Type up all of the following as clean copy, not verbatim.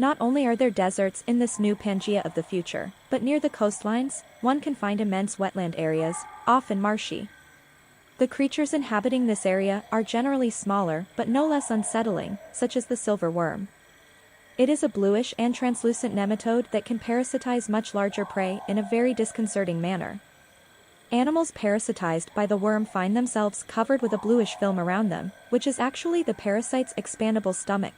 Not only are there deserts in this new Pangaea of the future, but near the coastlines, one can find immense wetland areas, often marshy. The creatures inhabiting this area are generally smaller but no less unsettling, such as the silver worm. It is a bluish and translucent nematode that can parasitize much larger prey in a very disconcerting manner. Animals parasitized by the worm find themselves covered with a bluish film around them, which is actually the parasite's expandable stomach.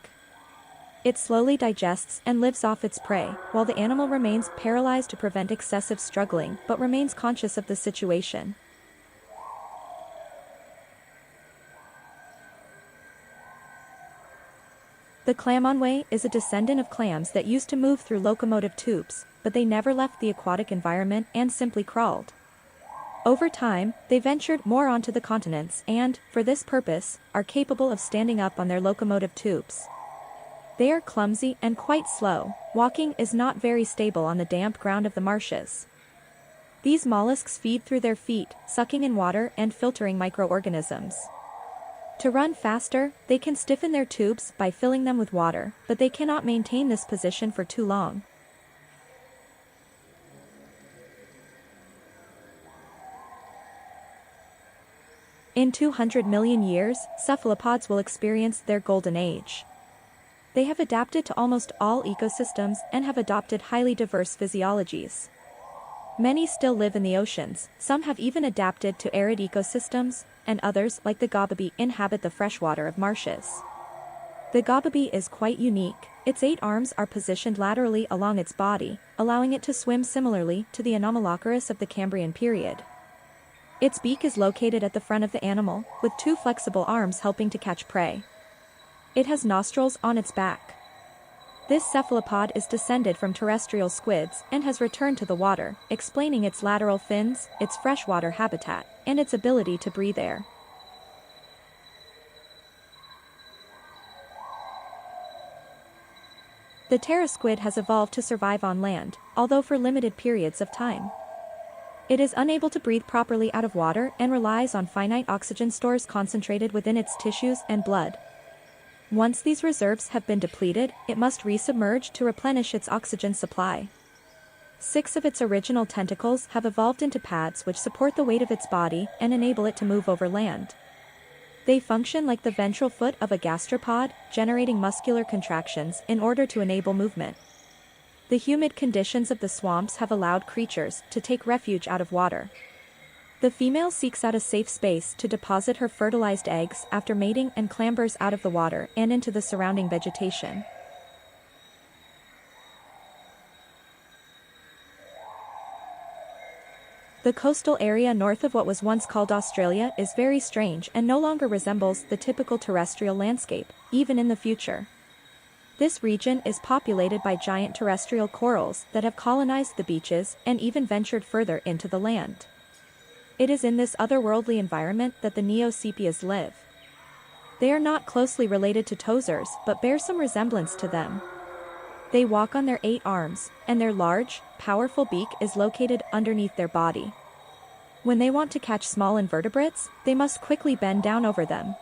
It slowly digests and lives off its prey, while the animal remains paralyzed to prevent excessive struggling but remains conscious of the situation. The clammonway is a descendant of clams that used to move through locomotive tubes, but they never left the aquatic environment and simply crawled. Over time, they ventured more onto the continents and, for this purpose, are capable of standing up on their locomotive tubes. They are clumsy and quite slow, walking is not very stable on the damp ground of the marshes. These mollusks feed through their feet, sucking in water and filtering microorganisms. To run faster, they can stiffen their tubes by filling them with water, but they cannot maintain this position for too long. In 200 million years, cephalopods will experience their golden age. They have adapted to almost all ecosystems and have adopted highly diverse physiologies. Many still live in the oceans, some have even adapted to arid ecosystems, and others, like the gobbaby, inhabit the freshwater of marshes. The gobbaby is quite unique. Its 8 arms are positioned laterally along its body, allowing it to swim similarly to the Anomalocaris of the Cambrian period. Its beak is located at the front of the animal, with 2 flexible arms helping to catch prey. It has nostrils on its back. This cephalopod is descended from terrestrial squids and has returned to the water, explaining its lateral fins, its freshwater habitat, and its ability to breathe air. The pterosquid has evolved to survive on land, although for limited periods of time. It is unable to breathe properly out of water and relies on finite oxygen stores concentrated within its tissues and blood. Once these reserves have been depleted, it must resubmerge to replenish its oxygen supply. 6 of its original tentacles have evolved into pads which support the weight of its body and enable it to move over land. They function like the ventral foot of a gastropod, generating muscular contractions in order to enable movement. The humid conditions of the swamps have allowed creatures to take refuge out of water. The female seeks out a safe space to deposit her fertilized eggs after mating and clambers out of the water and into the surrounding vegetation. The coastal area north of what was once called Australia is very strange and no longer resembles the typical terrestrial landscape, even in the future. This region is populated by giant terrestrial corals that have colonized the beaches and even ventured further into the land. It is in this otherworldly environment that the Neosepias live. They are not closely related to toesers but bear some resemblance to them. They walk on their 8 arms, and their large, powerful beak is located underneath their body. When they want to catch small invertebrates, they must quickly bend down over them.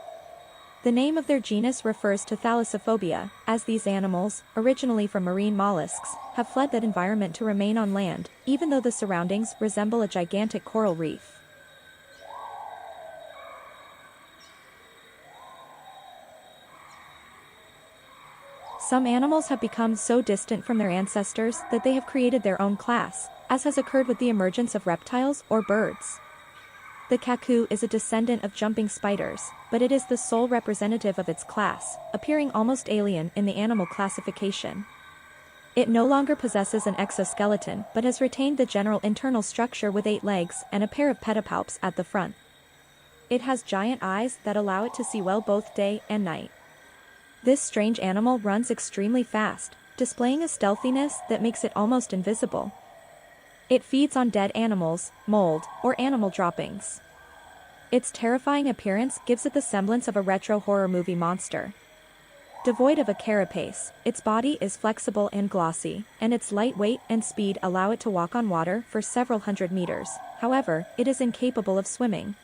The name of their genus refers to thalassophobia, as these animals, originally from marine mollusks, have fled that environment to remain on land, even though the surroundings resemble a gigantic coral reef. Some animals have become so distant from their ancestors that they have created their own class, as has occurred with the emergence of reptiles or birds. The cuckoo is a descendant of jumping spiders, but it is the sole representative of its class, appearing almost alien in the animal classification. It no longer possesses an exoskeleton but has retained the general internal structure with 8 legs and a pair of pedipalps at the front. It has giant eyes that allow it to see well both day and night. This strange animal runs extremely fast, displaying a stealthiness that makes it almost invisible. It feeds on dead animals, mold, or animal droppings. Its terrifying appearance gives it the semblance of a retro horror movie monster. Devoid of a carapace, its body is flexible and glossy, and its light weight and speed allow it to walk on water for several hundred meters. However, it is incapable of swimming.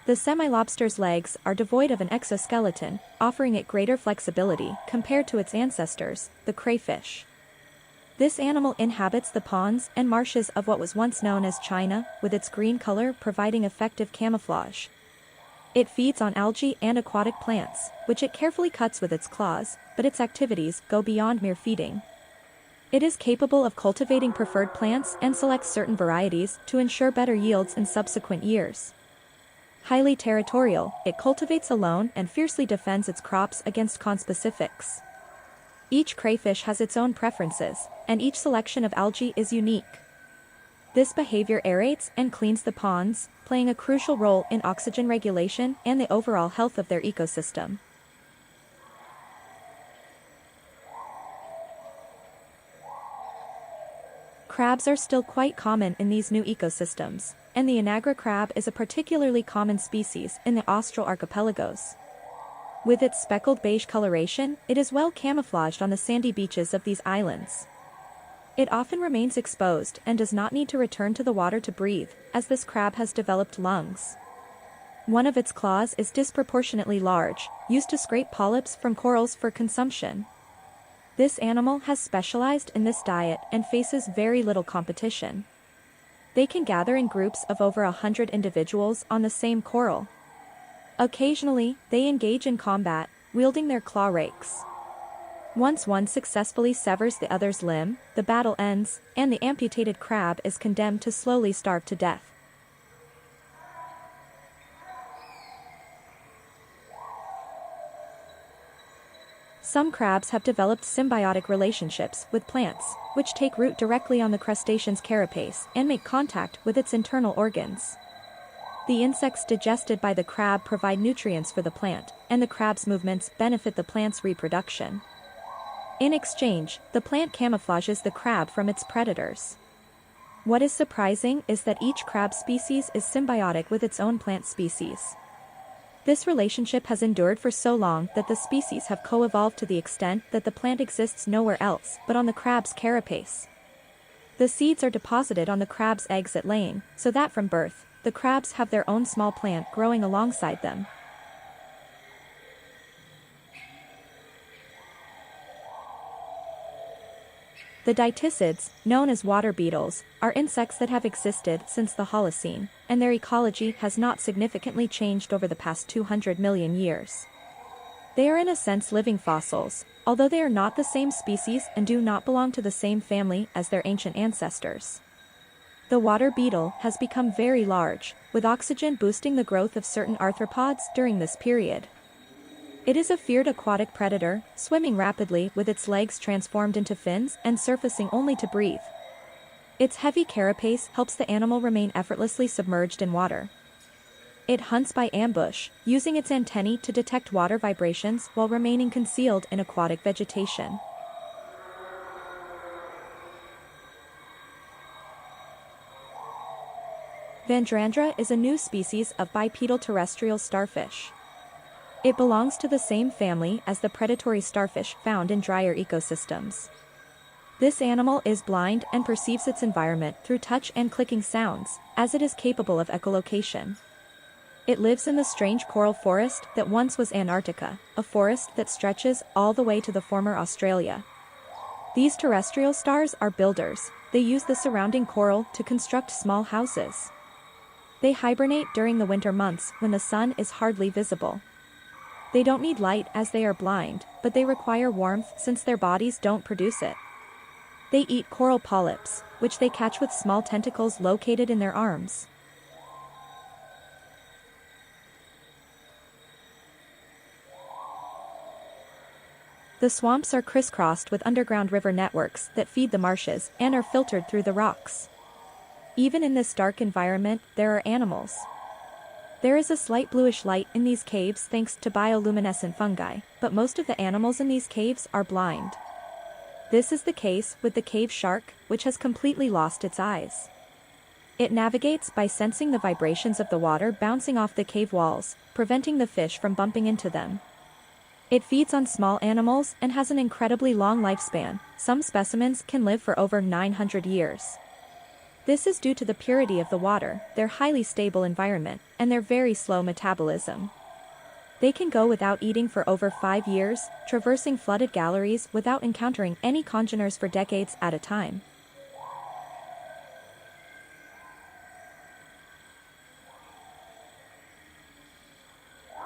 The semi-lobster's legs are devoid of an exoskeleton, offering it greater flexibility compared to its ancestors, the crayfish. This animal inhabits the ponds and marshes of what was once known as China, with its green color providing effective camouflage. It feeds on algae and aquatic plants, which it carefully cuts with its claws, but its activities go beyond mere feeding. It is capable of cultivating preferred plants and selects certain varieties to ensure better yields in subsequent years. Highly territorial, it cultivates alone and fiercely defends its crops against conspecifics. Each crayfish has its own preferences, and each selection of algae is unique. This behavior aerates and cleans the ponds, playing a crucial role in oxygen regulation and the overall health of their ecosystem. Crabs are still quite common in these new ecosystems, and the Anagra crab is a particularly common species in the Austral archipelagos. With its speckled beige coloration, it is well camouflaged on the sandy beaches of these islands. It often remains exposed and does not need to return to the water to breathe, as this crab has developed lungs. One of its claws is disproportionately large, used to scrape polyps from corals for consumption. This animal has specialized in this diet and faces very little competition. They can gather in groups of over 100 individuals on the same coral. Occasionally, they engage in combat, wielding their claw rakes. Once one successfully severs the other's limb, the battle ends, and the amputated crab is condemned to slowly starve to death. Some crabs have developed symbiotic relationships with plants, which take root directly on the crustacean's carapace and make contact with its internal organs. The insects digested by the crab provide nutrients for the plant, and the crab's movements benefit the plant's reproduction. In exchange, the plant camouflages the crab from its predators. What is surprising is that each crab species is symbiotic with its own plant species. This relationship has endured for so long that the species have co-evolved to the extent that the plant exists nowhere else but on the crab's carapace. The seeds are deposited on the crab's eggs at laying, so that from birth, the crabs have their own small plant growing alongside them. The diticids, known as water beetles, are insects that have existed since the Holocene, and their ecology has not significantly changed over the past 200 million years. They are in a sense living fossils, although they are not the same species and do not belong to the same family as their ancient ancestors. The water beetle has become very large, with oxygen boosting the growth of certain arthropods during this period. It is a feared aquatic predator, swimming rapidly with its legs transformed into fins and surfacing only to breathe. Its heavy carapace helps the animal remain effortlessly submerged in water. It hunts by ambush, using its antennae to detect water vibrations while remaining concealed in aquatic vegetation. Vandrandra is a new species of bipedal terrestrial starfish. It belongs to the same family as the predatory starfish found in drier ecosystems. This animal is blind and perceives its environment through touch and clicking sounds, as it is capable of echolocation. It lives in the strange coral forest that once was Antarctica, a forest that stretches all the way to the former Australia. These terrestrial stars are builders. They use the surrounding coral to construct small houses. They hibernate during the winter months when the sun is hardly visible. They don't need light as they are blind, but they require warmth since their bodies don't produce it. They eat coral polyps, which they catch with small tentacles located in their arms. The swamps are crisscrossed with underground river networks that feed the marshes and are filtered through the rocks. Even in this dark environment, there are animals. There is a slight bluish light in these caves thanks to bioluminescent fungi, but most of the animals in these caves are blind. This is the case with the cave shark, which has completely lost its eyes. It navigates by sensing the vibrations of the water bouncing off the cave walls, preventing the fish from bumping into them. It feeds on small animals and has an incredibly long lifespan. Some specimens can live for over 900 years. This is due to the purity of the water, their highly stable environment, and their very slow metabolism. They can go without eating for over 5 years, traversing flooded galleries without encountering any congeners for decades at a time.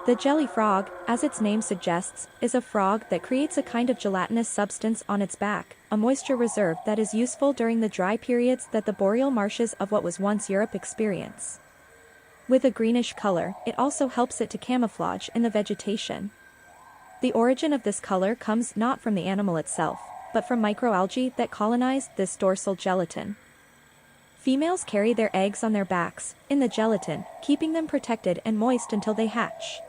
The jelly frog, as its name suggests, is a frog that creates a kind of gelatinous substance on its back, a moisture reserve that is useful during the dry periods that the boreal marshes of what was once Europe experience. With a greenish color, it also helps it to camouflage in the vegetation. The origin of this color comes not from the animal itself, but from microalgae that colonize this dorsal gelatin. Females carry their eggs on their backs, in the gelatin, keeping them protected and moist until they hatch.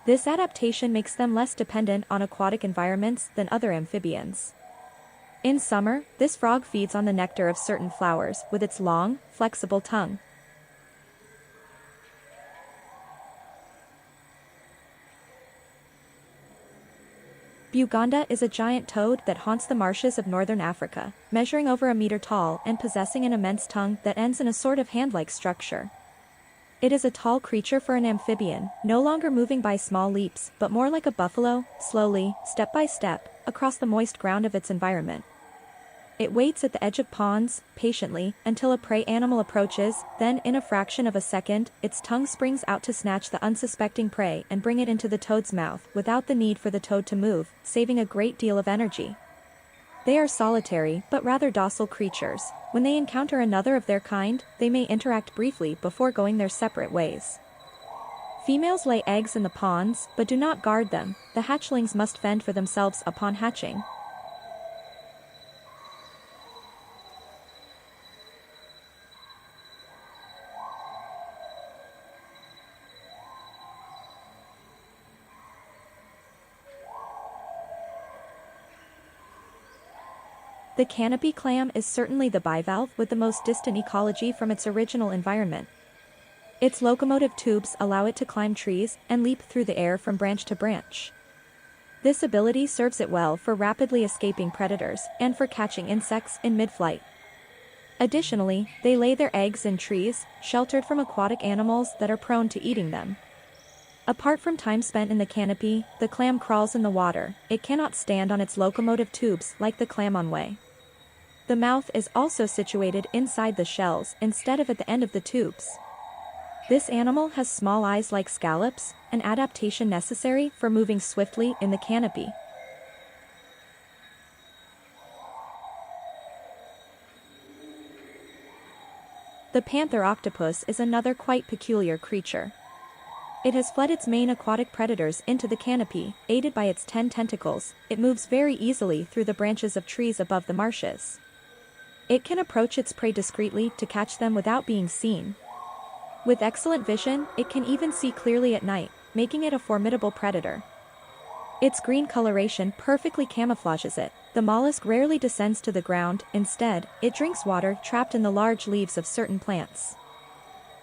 This adaptation makes them less dependent on aquatic environments than other amphibians. In summer, this frog feeds on the nectar of certain flowers with its long, flexible tongue. Buganda is a giant toad that haunts the marshes of northern Africa, measuring over a meter tall and possessing an immense tongue that ends in a sort of hand-like structure. It is a tall creature for an amphibian, no longer moving by small leaps, but more like a buffalo, slowly, step by step, across the moist ground of its environment. It waits at the edge of ponds, patiently, until a prey animal approaches, then in a fraction of a second, its tongue springs out to snatch the unsuspecting prey and bring it into the toad's mouth without the need for the toad to move, saving a great deal of energy. They are solitary but rather docile creatures. When they encounter another of their kind, they may interact briefly before going their separate ways. Females lay eggs in the ponds, but do not guard them. The hatchlings must fend for themselves upon hatching. The canopy clam is certainly the bivalve with the most distant ecology from its original environment. Its locomotive tubes allow it to climb trees and leap through the air from branch to branch. This ability serves it well for rapidly escaping predators and for catching insects in mid-flight. Additionally, they lay their eggs in trees, sheltered from aquatic animals that are prone to eating them. Apart from time spent in the canopy, the clam crawls in the water. It cannot stand on its locomotive tubes like the clam-on-way. The mouth is also situated inside the shells instead of at the end of the tubes. This animal has small eyes like scallops, an adaptation necessary for moving swiftly in the canopy. The panther octopus is another quite peculiar creature. It has fled its main aquatic predators into the canopy. Aided by its 10 tentacles, it moves very easily through the branches of trees above the marshes. It can approach its prey discreetly to catch them without being seen. With excellent vision, it can even see clearly at night, making it a formidable predator. Its green coloration perfectly camouflages it. The mollusk rarely descends to the ground. Instead, it drinks water trapped in the large leaves of certain plants.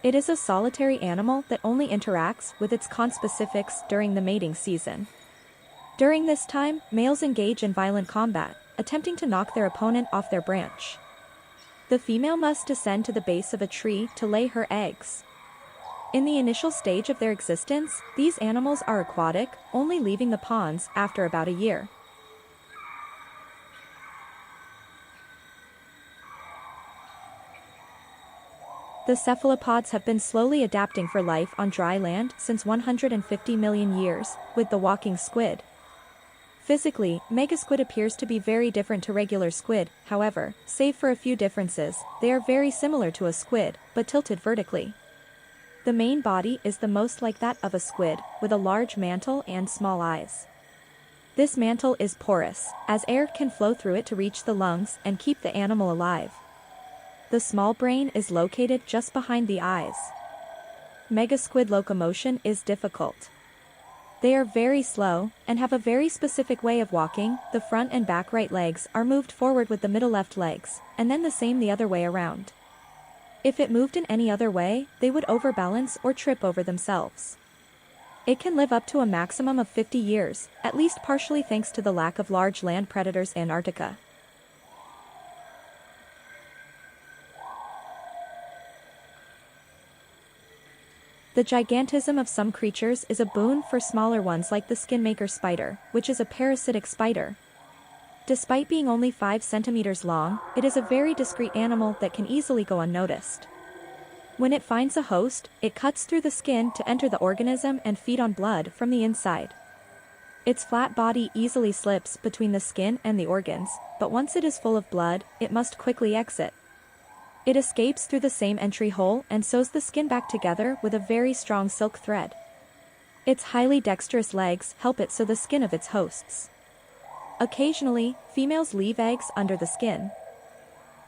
It is a solitary animal that only interacts with its conspecifics during the mating season. During this time, males engage in violent combat, attempting to knock their opponent off their branch. The female must descend to the base of a tree to lay her eggs. In the initial stage of their existence, these animals are aquatic, only leaving the ponds after about a year. The cephalopods have been slowly adapting for life on dry land since 150 million years, with the walking squid. Physically, megasquid appears to be very different to regular squid. However, save for a few differences, they are very similar to a squid, but tilted vertically. The main body is the most like that of a squid, with a large mantle and small eyes. This mantle is porous, as air can flow through it to reach the lungs and keep the animal alive. The small brain is located just behind the eyes. Megasquid locomotion is difficult. They are very slow, and have a very specific way of walking. The front and back right legs are moved forward with the middle left legs, and then the same the other way around. If it moved in any other way, they would overbalance or trip over themselves. It can live up to a maximum of 50 years, at least partially thanks to the lack of large land predators in Antarctica. The gigantism of some creatures is a boon for smaller ones like the skinmaker spider, which is a parasitic spider. Despite being only 5 centimeters long, it is a very discreet animal that can easily go unnoticed. When it finds a host, it cuts through the skin to enter the organism and feed on blood from the inside. Its flat body easily slips between the skin and the organs, but once it is full of blood, it must quickly exit. It escapes through the same entry hole and sews the skin back together with a very strong silk thread. Its highly dexterous legs help it sew the skin of its hosts. Occasionally, females leave eggs under the skin.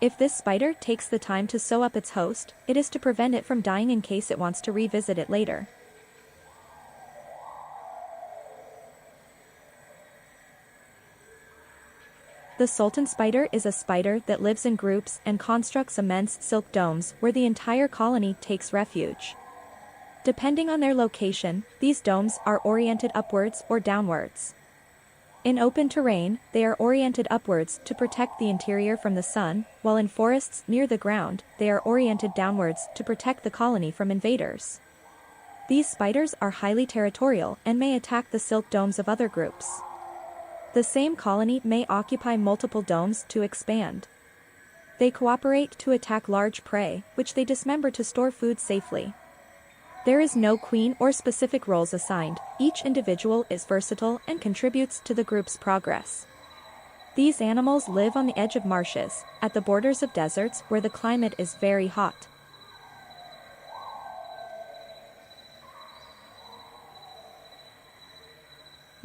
If this spider takes the time to sew up its host, it is to prevent it from dying in case it wants to revisit it later. The sultan spider is a spider that lives in groups and constructs immense silk domes where the entire colony takes refuge. Depending on their location, these domes are oriented upwards or downwards. In open terrain, they are oriented upwards to protect the interior from the sun, while in forests near the ground, they are oriented downwards to protect the colony from invaders. These spiders are highly territorial and may attack the silk domes of other groups. The same colony may occupy multiple domes to expand. They cooperate to attack large prey, which they dismember to store food safely. There is no queen or specific roles assigned, each individual is versatile and contributes to the group's progress. These animals live on the edge of marshes, at the borders of deserts where the climate is very hot.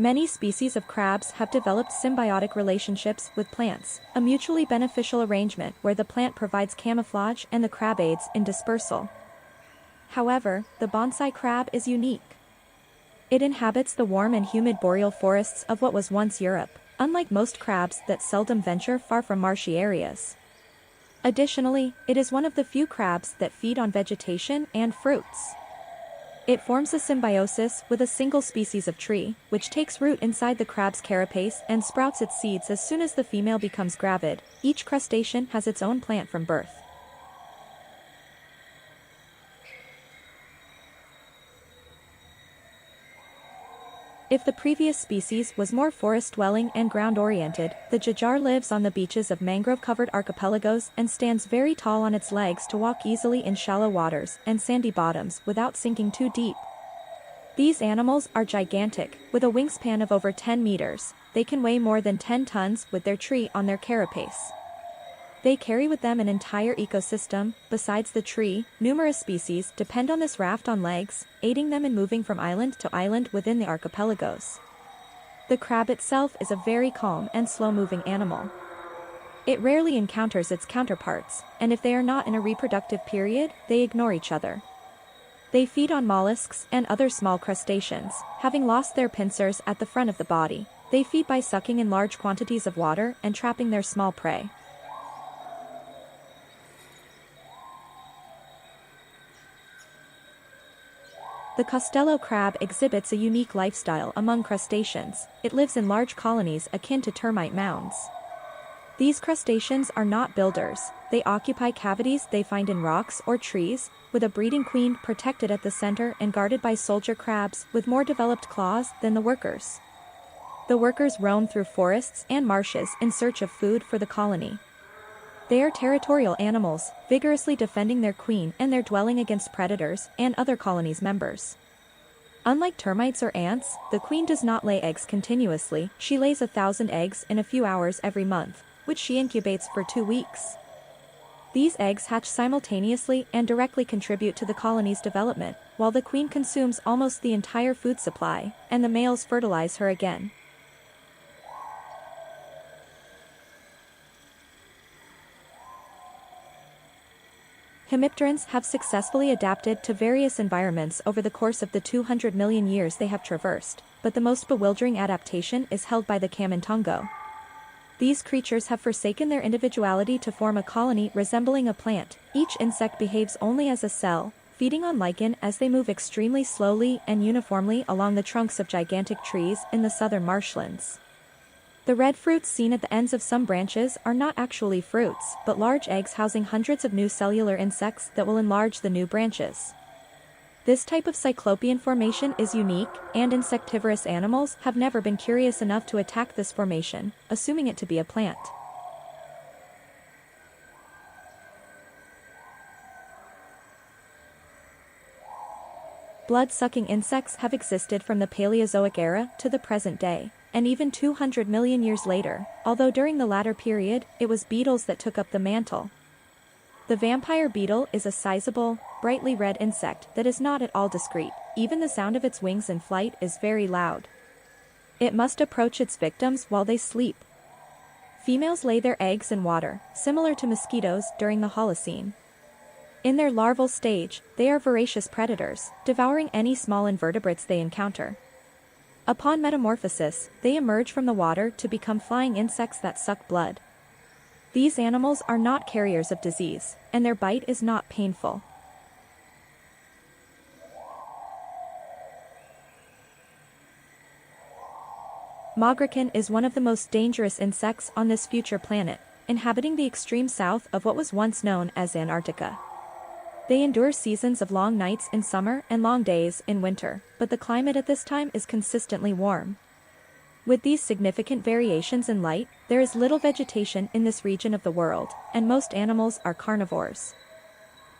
Many species of crabs have developed symbiotic relationships with plants, a mutually beneficial arrangement where the plant provides camouflage and the crab aids in dispersal. However, the bonsai crab is unique. It inhabits the warm and humid boreal forests of what was once Europe, unlike most crabs that seldom venture far from marshy areas. Additionally, it is one of the few crabs that feed on vegetation and fruits. It forms a symbiosis with a single species of tree, which takes root inside the crab's carapace and sprouts its seeds as soon as the female becomes gravid. Each crustacean has its own plant from birth. If the previous species was more forest-dwelling and ground-oriented, the jajar lives on the beaches of mangrove-covered archipelagos and stands very tall on its legs to walk easily in shallow waters and sandy bottoms without sinking too deep. These animals are gigantic, with a wingspan of over 10 meters. They can weigh more than 10 tons with their tree on their carapace. They carry with them an entire ecosystem. Besides the tree, numerous species depend on this raft on legs, aiding them in moving from island to island within the archipelagos. The crab itself is a very calm and slow-moving animal. It rarely encounters its counterparts, and if they are not in a reproductive period, they ignore each other. They feed on mollusks and other small crustaceans, having lost their pincers at the front of the body. They feed by sucking in large quantities of water and trapping their small prey. The Costello crab exhibits a unique lifestyle among crustaceans. It lives in large colonies akin to termite mounds. These crustaceans are not builders. They occupy cavities they find in rocks or trees, with a breeding queen protected at the center and guarded by soldier crabs with more developed claws than the workers. The workers roam through forests and marshes in search of food for the colony. They are territorial animals, vigorously defending their queen and their dwelling against predators and other colonies' members. Unlike termites or ants, the queen does not lay eggs continuously. She lays 1,000 eggs in a few hours every month, which she incubates for 2 weeks. These eggs hatch simultaneously and directly contribute to the colony's development, while the queen consumes almost the entire food supply, and the males fertilize her again. Hemipterans have successfully adapted to various environments over the course of the 200 million years they have traversed, but the most bewildering adaptation is held by the Camantongo. These creatures have forsaken their individuality to form a colony resembling a plant. Each insect behaves only as a cell, feeding on lichen as they move extremely slowly and uniformly along the trunks of gigantic trees in the southern marshlands. The red fruits seen at the ends of some branches are not actually fruits, but large eggs housing hundreds of new cellular insects that will enlarge the new branches. This type of cyclopean formation is unique, and insectivorous animals have never been curious enough to attack this formation, assuming it to be a plant. Blood-sucking insects have existed from the Paleozoic era to the present day, and even 200 million years later, although during the latter period, it was beetles that took up the mantle. The vampire beetle is a sizable, brightly red insect that is not at all discreet. Even the sound of its wings in flight is very loud. It must approach its victims while they sleep. Females lay their eggs in water, similar to mosquitoes during the Holocene. In their larval stage, they are voracious predators, devouring any small invertebrates they encounter. Upon metamorphosis, they emerge from the water to become flying insects that suck blood. These animals are not carriers of disease, and their bite is not painful. Mograken is one of the most dangerous insects on this future planet, inhabiting the extreme south of what was once known as Antarctica. They endure seasons of long nights in summer and long days in winter, but the climate at this time is consistently warm. With these significant variations in light, there is little vegetation in this region of the world, and most animals are carnivores.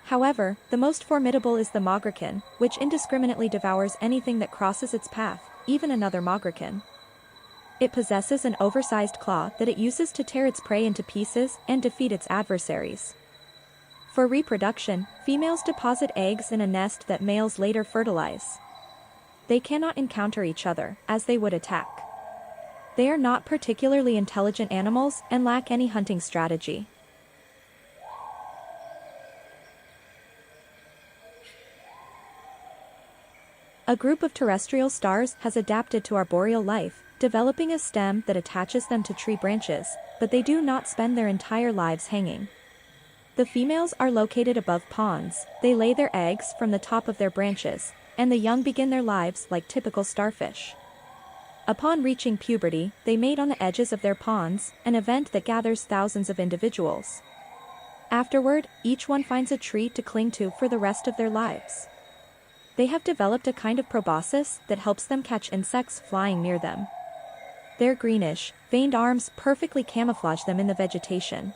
However, the most formidable is the mograken, which indiscriminately devours anything that crosses its path, even another mograken. It possesses an oversized claw that it uses to tear its prey into pieces and defeat its adversaries. For reproduction, females deposit eggs in a nest that males later fertilize. They cannot encounter each other, as they would attack. They are not particularly intelligent animals and lack any hunting strategy. A group of terrestrial stars has adapted to arboreal life, developing a stem that attaches them to tree branches, but they do not spend their entire lives hanging. The females are located above ponds, they lay their eggs from the top of their branches, and the young begin their lives like typical starfish. Upon reaching puberty, they mate on the edges of their ponds, an event that gathers thousands of individuals. Afterward, each one finds a tree to cling to for the rest of their lives. They have developed a kind of proboscis that helps them catch insects flying near them. Their greenish, veined arms perfectly camouflage them in the vegetation,